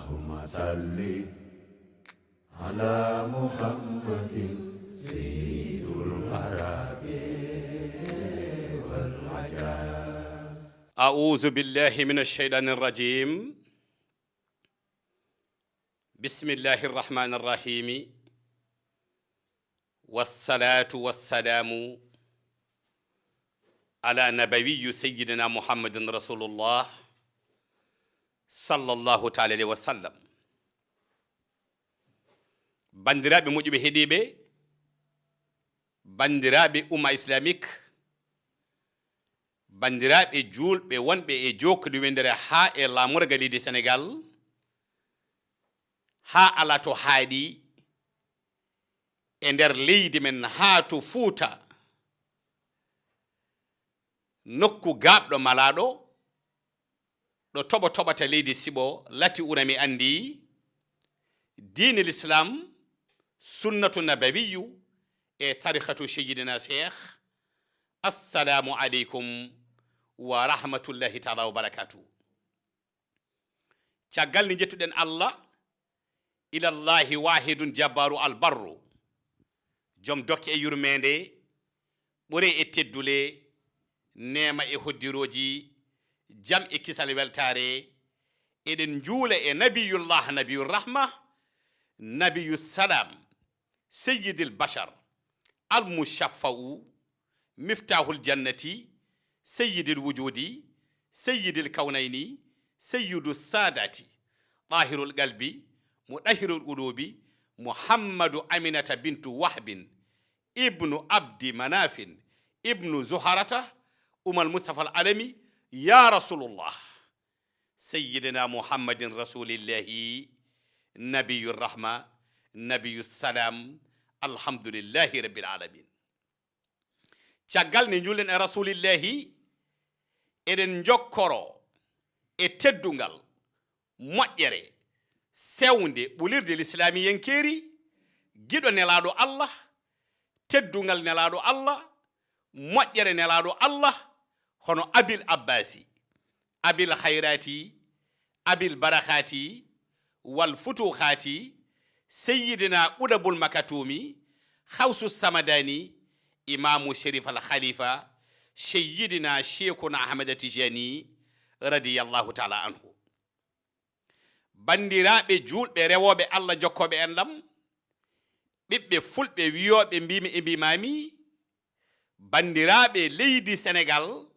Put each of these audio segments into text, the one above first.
اللهم صل على محمد سيد العرب والعجاب. أعوذ بالله من الشيطان الرجيم. بسم الله الرحمن الرحيم. والصلاة والسلام على نبي سيدنا محمد رسول الله صلى الله تعالى عليه وسلم. bandiraɓe moƴƴuɓe heeɗiɓe, bandiraɓe umma islamique, bandiraɓe julɓe wonɓe e jokkude wendere ha e lamorga leydi Sénégal, ha ala to haaɗi e nder leydi men ha to Fuuta, nokku gaɓɗo malaɗo ɗo toɓata leydi Siɓo, lati urami andi diine l'islam, sunnatu nabawiyu e tarihatu seyyidina cheikh. Assalamu aleykum wa rahmatullahi taala wa barakatuh. Caggal ni jettuɗen Allah, ilallahi wahidun jabbaru albarru, joom dokke e yurmede, ɓure e teddule, nema e hoddiroji, jam e kisal weltare. Eɗen juula e nabiyullah, nabiyur rahma, nabiyus salam, sayyidil bashar, al mushaffa'u, miftahul jannati, sayyidil wujudi, sayyidil kawnayni, sayyidus sadati, tahirul qalbi, mudahirul qulubi, muhammadu aminata bintu wahbin, ibnu abdi manafin, ibnu zuharata, umal mustafa al alami, ya rasulullah, sayyidina muhammadin rasulillahi, nabiyur rahma, nabiyus salam, alhamdulillahi rabbil alamin. Caggal ne julen e rasulillahi, eɗen jokkoro e teddungal moƴƴere sewnde ɓulirde l'islamiyenkeri, giɗo nelaɗo Allah, teddungal nelaɗo Allah, moƴƴere nelaɗo Allah, hono abil abbasi, abil khayrati, abil barakati, wal futuhati, sayyidina Qudabul Makatumi, Khawsu Samadani, imamu Sherif al Khalifa, sayyidina Sheikhuna Ahmad Tijani radiyallahu ta'ala anhu. Bandiraɓe julɓe rewoɓe Allah jokkoɓe enɗam, ɓiɓɓe fulɓe wiyoɓe mbimi e mbimami, bandiraɓe leydi Sénégal,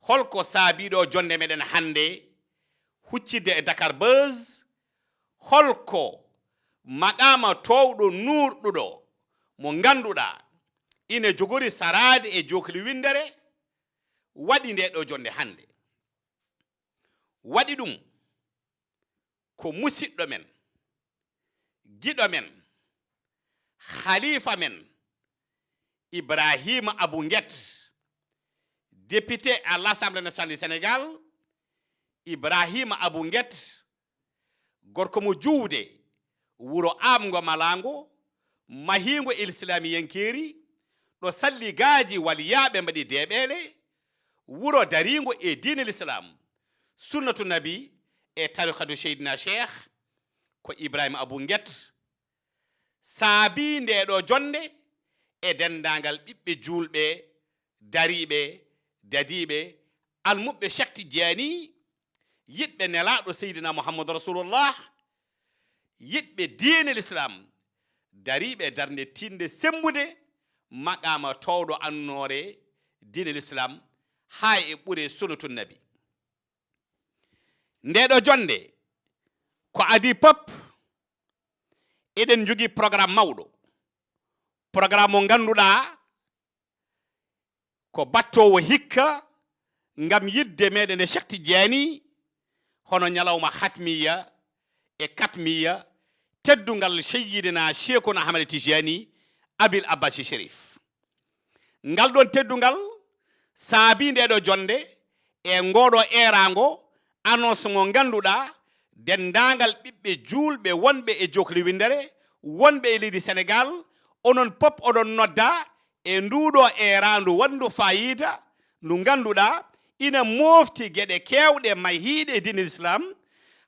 holko saabiɗo jonde meɗen hande huccidde e Dakar Buzz, holko maqama towɗo nurɗuɗo mo ganduɗa ina jogori sarade e jokli windere waɗi nde ɗo jonde hande. Waɗi ɗum ko musidɗo men, giɗo men, khalifa men Ibrahima Abou Nguet, député à l'Assemblée nationale du Sénégal. Ibrahima Abou Nguet, gorko mo juude wuro amgo malango, mahingo islamiyenkeri, ɗo salli gaaji waliyaɓe mbaɗi deɓele, wuro daringo e diine l'islam, sunnatu nabi e tarikatu seydina cheikh, ko Ibrahima Abou Nguet saabi nde ɗo jonde e dendagal ɓiɓɓe julɓe, dariɓe, dadiɓe, almuɓɓe Cheikh Tidiani, yiɗɓe nelaɗo seydina Muhammadu rasulullah, yiɗɓe diine l'islam, dariɓe darde tinde sembude maqama towɗo annore diine l'islam ha e ɓure sunnatu nabi. Ndeɗo jonde ko adi pop eɗen jogui programme mawɗo, programme mo ganduɗa ko battowo hikka ngam yidde meɗen e Cheikh Tidiani, hono ñalawma hatmiya e katmiya, teddungal seyyidina Cheikhuna Ahmad Tijani Abil Abbasi Sherif. Ngal ɗon teddungal saabi ndeɗo jonde e ngoɗo erago annonce mo ganduɗa dendagal ɓiɓɓe julɓe wonɓe e jokli windere, wonɓe e leydi Sénégal, onon pop oɗon nodda e nduɗo erandu wandu fayida ndu ganduɗa ina mofti gueɗe kewɗe mahiɗe e diine l'islam,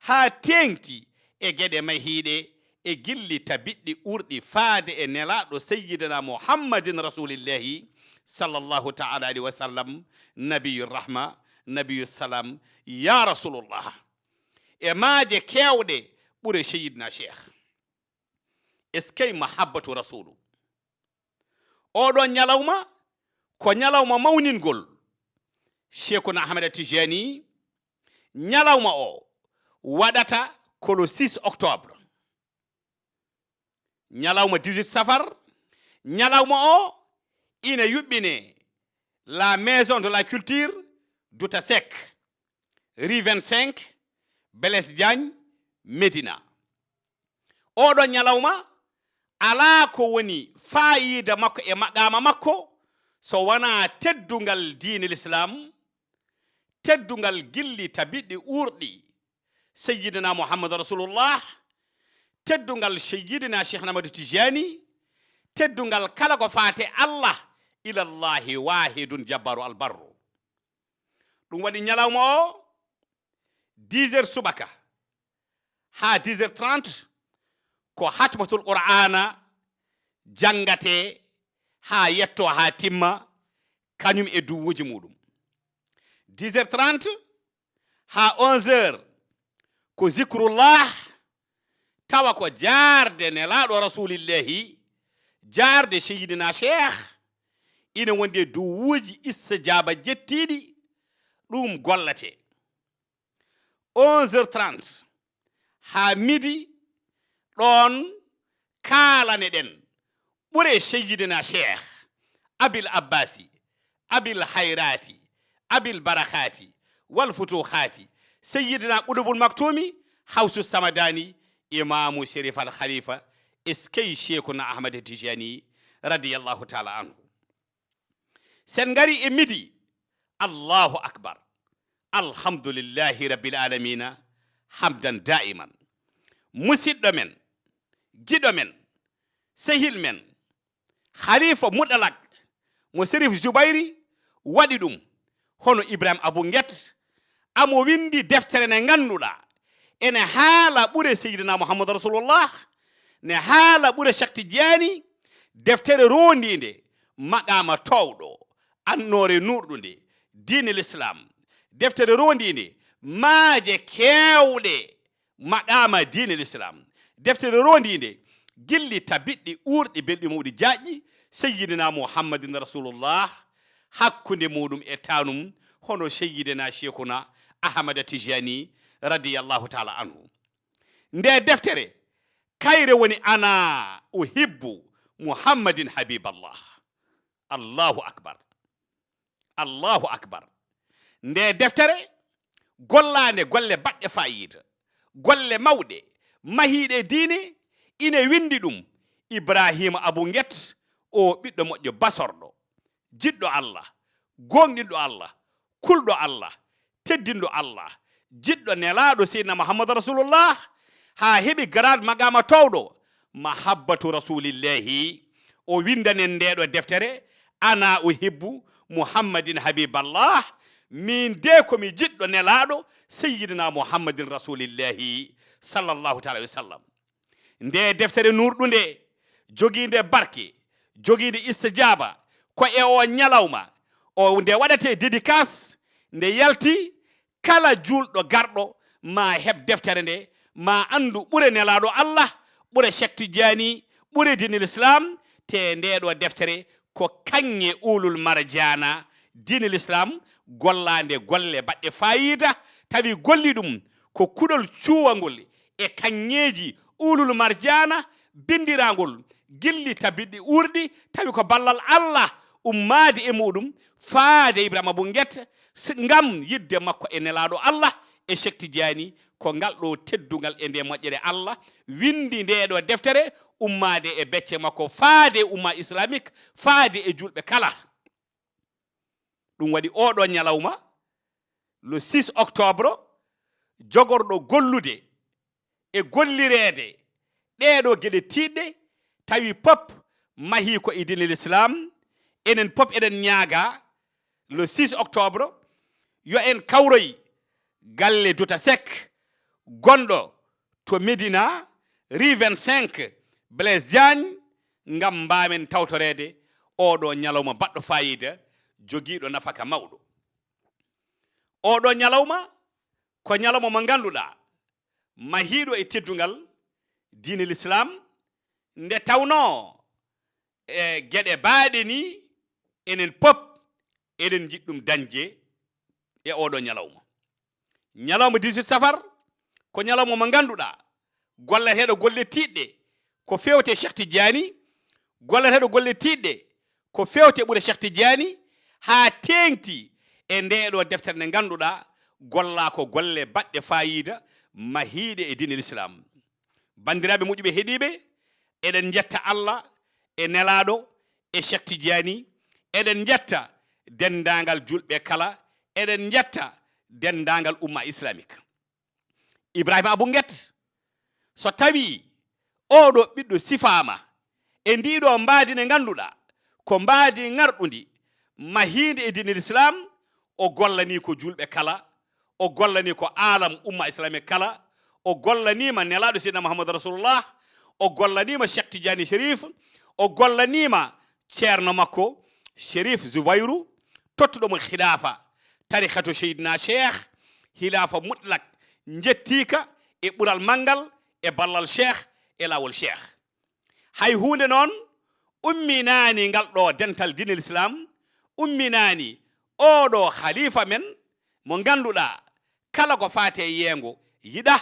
haa teŋti e geɗe mahiiɗe e gilli tabiɗɗi urɗi faade e nelaaɗo sayyidina muhammadin rasulillahi sallallahu taala alayhi wa sallam nabiyu rahma nabiyu salam ya rasulullah e maaje keewɗe ɓure sayyidina cheikh eskey mahabbatu rasulu oɗon ñalawma ko ñalawma mawningol cheikhuna ahmada tijani ñalawma o waɗata ko le 6 octobre ñalawma 18 safar ñalawma o ina yuɓɓine la maison de la culture Douta Seck rue 25 Blaise Diagne Médina oɗon ñalawma ala ko woni fayida makko e maqama makko so wona teddungal diine l'islam teddungal gilli tabiɗɗi urɗi sayyidina muhammad rasulullah teddungal sayyidina cheikh namadou tijani teddungal kala ko faate allah ilallahi wahidun jabbaru albarru ɗum waɗi ñalawma o 10 heures subaka ha 10 heures 30 ko hatmatul qur'ana jangate ha yetto ha timma kañum e duwuji muɗum 10 heures 30 ha 11 heures ko zikrullah tawa ko jaarde nelaɗo rasulillahi jaarde sayyidina cheikh ina wonde duwuji istijaba jettiɗi ɗum gollate 11 heures 30 ha midi ɗon kaalane ɗen ɓure sayyidina cheikh abil abbasi abil hayrati abil barakati wal futuhati sayyidina qudubul maktumi hawsu samadani imamu sherif al khalifa eskey cheikhuna ahmad tijani radiyallahu taala anhu sen ngari e midi allahu akbar alhamdulillahi rabbil alamina hamdan daiman musidɗo men giɗo men sehil men khalifa muɗalak mo sérif joubayri waɗi ɗum hono ibrahima abou guet amo windi deftere nde ganduɗa ene haala ɓure seydina mouhamadou rasulullah ne haala ɓure Cheikh Tidiani deftere rondinde maqama towɗo annore nurɗude diine l'islam deftere rondinde maaje kewɗe maqama diine l'islam deftere rondinde gilli tabiɗɗi urɗi belɗi mawɗi jaƴƴi sayyidina muhammadin rasulullah hakkunde muɗum e tanum hono sayyidina cheikhuna ahmada tijani radiyallahu taala anhu nde deftere kayre woni ana uhibbu muhammadin habiballah allahu akbar allahu akbar nde deftere gollande golle baɗɗe fayida golle mawɗe mahiɗe diine ine windi ɗum ibrahima abou guet o ɓiɗɗo moƴƴo basorɗo jiɗɗo allah gonɗinɗo allah kulɗo allah teddinɗo allah jiɗɗo nelaɗo seydina mouhamadou rasulullah ha heeɓi grade magama towɗo mahabbatu rasulillahi o windanen ndeɗo deftere ana uhibbu muhammadin habiballah min de komi jiɗɗo nelaɗo sayyidina muhammadin rasulillahi sallallahu taala wa sallam nde deftere nurɗunde joginde barke joginde istijaba ko e o ñalawma o nde waɗate dédicace nde yalti kala julɗo garɗo ma heɓ deftere nde ma andu ɓure nelaɗo allah ɓure Cheikh Tidiani ɓure dinil islam te ndeɗo deftere ko kanŋe ulul marjana dinil islam gollande golle baɗɗe fayida tawi golli ɗum ko kuɗol cuwangol e kanŋeji ulul marjana bindirangol gilli tabiɗɗi urɗi tawi ko ballal allah ummade e muɗum faade ibrahima abou guet ngam yidde makko e nelaɗo allah e Cheikh Tidiani ko ngal ɗo teddugal e nde moƴƴere allah windi ndeɗo deftere ummade e becce makko faade umma islamique faade e julɓe kala ɗum waɗi oɗo ñalawma le 6 octobre jogorɗo gollude e gollirede ɗeɗo gueɗe tiɗɗe tawi pop mahi ko e dinil islam enen pop eɗen ñaaga le 6 octobre yo en kawroy galle Douta Seck gonɗo to Médina rue 25 Blaise Diagne ngam mbamen tawtorede oɗo ñalawma baɗɗo fayida jogiiɗo nafaka mawɗo. Oɗo ñalawma ko ñalawma mo ganduɗa mahiɗo e teddungal diine l'islam nde tawno geɗe baaɗe ni enen pop eɗen jiɗɗum dañje e oɗo ñalawma. Ñalawma 18 safar ko ñalawma mo ganduɗa golleteɗo golle tiɗɗe ko fewte Cheikh Tidiane, golleteɗo golle tiɗɗe ko fewte ɓuure Cheikh Tidiane, ha tengti e ndeɗo deftere nde ganduɗa golla ko golle baɗɗe fayida mahiɗe e diine l'islam. Bandiraɓe moƴƴuɓe heeɗiɓe, eɗen jetta Allah e nelaɗo e Cheikh Tidiane, eɗen jetta dendagal julɓe kala, eɗen jetta dendagal umma islamique. Ibrahima Abou Guet so tawi oɗo ɓiɗɗo sifama e ndiɗo mbaadi nde ganduɗa ko mbaadi ngarɗudi mahide e diine l'islam, o gollani ko julɓe kala, o gollani ko alam umma islamique kala, o gollanima nelaɗo seydina Mouhamadou Rasulullah, o gollanima Cheikh Tidiane Chérif, o gollanima ceerno makko Chérif Zouvayrou, tottuɗomo khilafa tarikatu seydina Cheikh, khilafa mutlak jettika e ɓural mangal e ballal Cheikh e lawol Cheikh. Hay hunde noon umminani ngal ɗo dental diine l'islam, umminani oɗo khalifa men mo ganduɗa kala ko faate yeengo yiɗa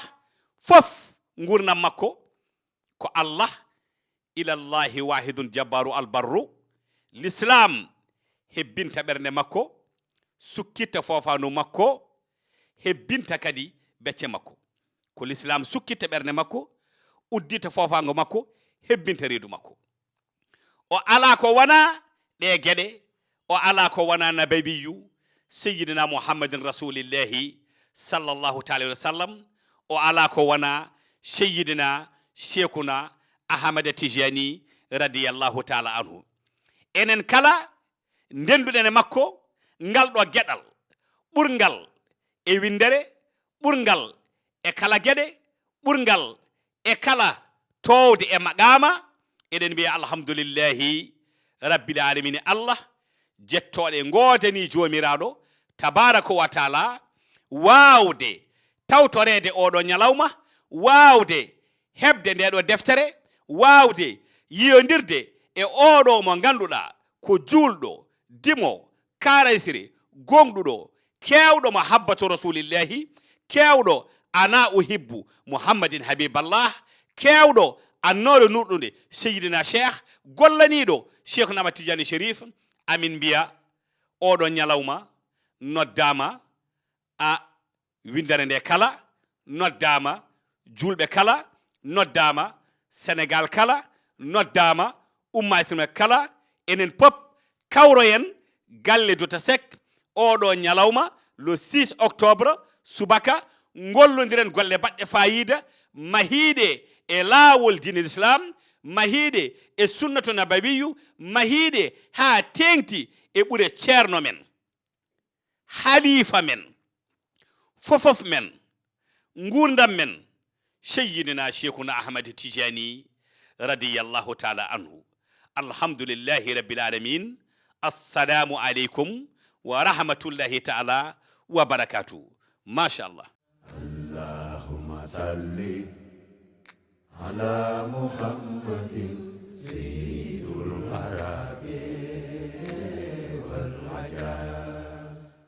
fof gurnam makko ko Allah, ilallahi wahidun jabbaru albarru. L'islam hebbinta ɓernde makko, sukkitta fofanu makko, hebbinta kadi becce makko. Ko l'islam sukkitta ɓernde makko, uddita fofango makko, hebbinta reedu makko. O ala ko wana ɗe gueɗe, o ala ko wana nabiyu sayyidina Muhammadin rasulillahi sallallahu taala wa sallam, o ala ko wana sayyidina Cheikhuna Ahmad Tijani radiyallahu taala anhu. Enen kala ndenduɗen e makko ngal ɗo gueɗal ɓurgal e windere, ɓurgal e kala gueɗe, ɓurgal e kala towde e maqama, eɗen mbiya alhamdulillahi rabbil alamin. Allah jettoɗe godani jomiraɗo tabaraka wa taala wawde tawtorede oɗo ñalawma, wawde hebde ndeɗo deftere, wawde yiyondirde e oɗo mo ganduɗa ko julɗo dimo karaysiri gonɗuɗo kewɗo mo habbatu rasulillahi, kewɗo ana uhibbu Muhammadin habiballah, kewɗo annore nurɗude seydina Cheikh, gollaniɗo Cheikh Ahmad Tidiane Chérif. Amin mbiya oɗo ñalawma noddama a windere nde kala, noddama julɓe kala, noddama Sénégal kala, noddama umma islamique kala, enen pop kawroyen galle Douta Seck oɗo ñalawma le 6 octobre subaka, gollodiren golle baɗɗe fayida mahiɗe e laawol diine l'islam, mahiɗe e sunnatu nabawiyu, mahiɗe ha tengti e ɓuure ceerno men, halifa men, fofof men, gurdam men sayyidina Cheikhuna Ahmad Tijani radiyallahu taala anhu. Alhamdulillahi rabbil alamin. Assalamu alaikum wa rahmatullahi taala wa barakatuh. Mashallah. Allahumma salli ala Muhammadin